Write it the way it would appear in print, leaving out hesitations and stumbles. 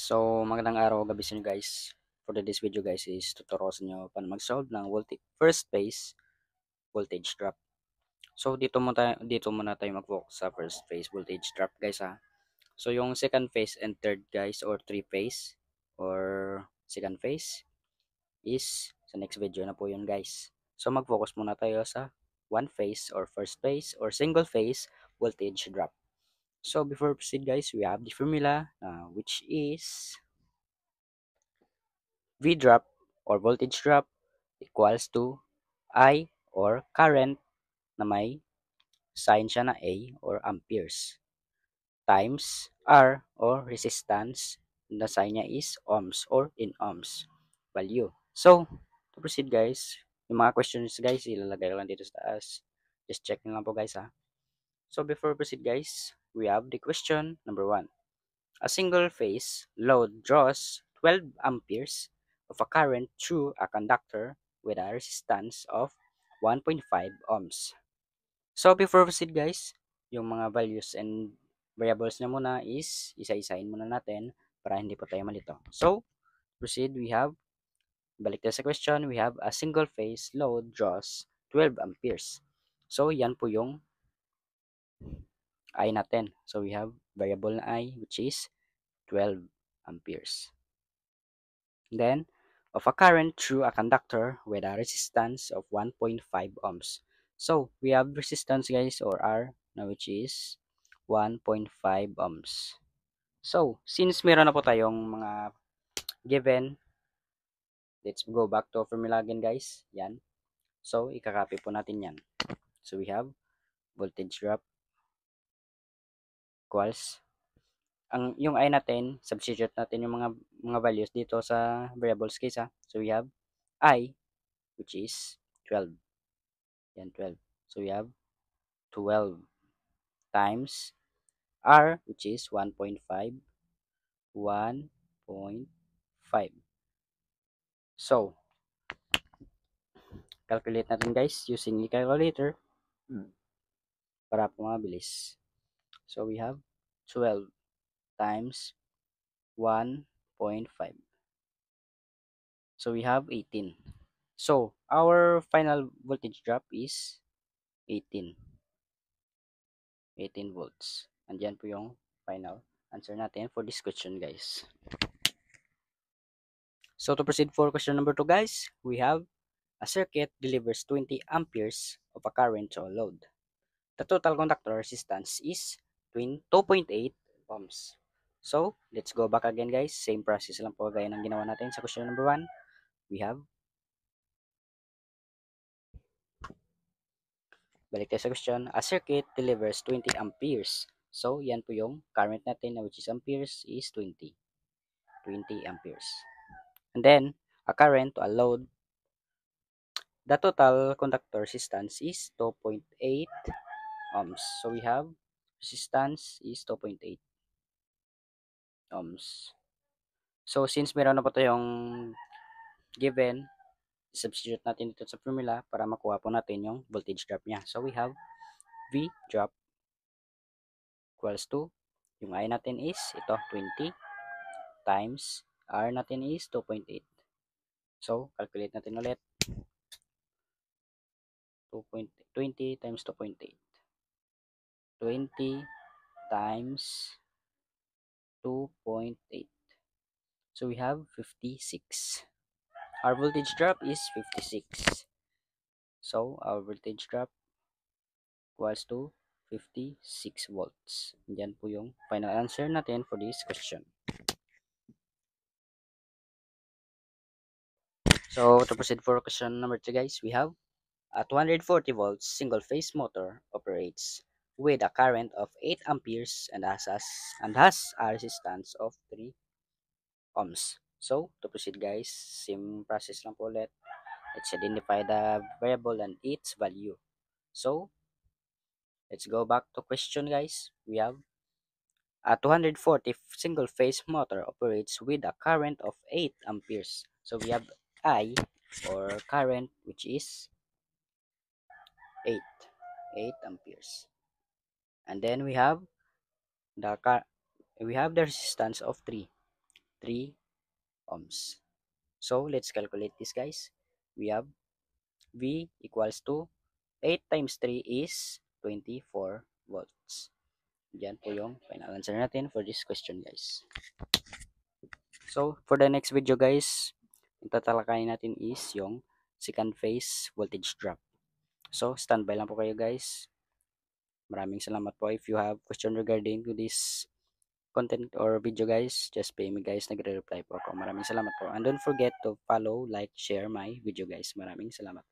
So, magandang araw, gabi sa inyo guys. For today's video guys is tuturuan sa inyo paano mag-solve ng first phase voltage drop. So, dito muna tayo mag-focus sa first phase voltage drop guys ha. So, yung second phase and third guys or three phase or second phase is sa next video na po yun guys. So, mag-focus muna tayo sa one phase or first phase or single phase voltage drop. So, before proceed guys, we have the formula which is V drop or voltage drop equals to I or current na may sign siya na A or amperes times R or resistance na sign niya is ohms or in ohms value. So, to proceed guys, yung mga questions guys, ilalagay ko lang dito sa taas. Just check nyo lang po guys ha. So, before proceed guys, we have the question number 1. A single phase load draws 12 amperes of a current through a conductor with a resistance of 1.5 ohms. So before proceed guys, yung mga values and variables na muna is isa-isahin muna natin para hindi po tayo malito. So proceed, balik tayo sa question, we have a single phase load draws 12 amperes. So yan po yung I natin. So we have variable na I which is 12 amperes. Then, of a current through a conductor with a resistance of 1.5 ohms. So, we have resistance guys or R na which is 1.5 ohms. So, since meron na po tayong mga given, let's go back to formula again guys. Yan. So, ikakopy po natin yan. So, we have voltage drop equals yung I natin, substitute natin yung mga values dito sa variables case ha. So, we have I which is 12. Yan, 12. So, we have 12 times R, which is 1.5. 1.5. So, calculate natin guys using the calculator para po mabilis. So, we have 12 times 1.5. So, we have 18. So, our final voltage drop is 18. 18 volts. Andiyan po yung final answer natin for this question guys. So to proceed for question number 2 guys, we have a circuit delivers 20 amperes of a current to a load. The total conductor resistance is 2.8 ohms. So, let's go back again guys. Same process lang po gaya ng ginawa natin sa question number 1. Balik tayo sa question. A circuit delivers 20 amperes. So, yan po yung current natin which is amperes is 20. 20 amperes. And then, a current to a load. The total conductor resistance is 2.8 ohms. So we have resistance is 2.8 ohms. So since meron na po tayong given, substitute natin dito sa formula para makuha po natin yung voltage drop niya. So we have V drop equals to, yung I natin is ito 20 times R natin is 2.8. So calculate natin ulit. 20 times 2.8. 20 times 2.8. So we have 56. Our voltage drop is 56. So our voltage drop equals to 56 volts. Yan po yung final answer natin for this question. So to proceed for question number 2 guys, we have a 240 volts single phase motor operates with a current of 8 amperes and has a resistance of 3 ohms. So to proceed guys, same process lang po ulit. Let's identify the variable and its value. So, let's go back to question guys. We have a 240 single phase motor operates with a current of 8 amperes. So, we have I or current which is 8. 8 amperes. And then we have the resistance of 3. 3 ohms. So let's calculate this, guys. We have V equals to 8 times 3 is 24 volts. Yan po yung final answer natin for this question, guys. So for the next video, guys, yung tatalakayin natin is yung second phase voltage drop. So standby lang po kayo, guys. Maraming salamat po. If you have question regarding to this content or video, guys, just pay me, guys. Nagre-reply po ako. Maraming salamat po. And don't forget to follow, like, share my video, guys. Maraming salamat.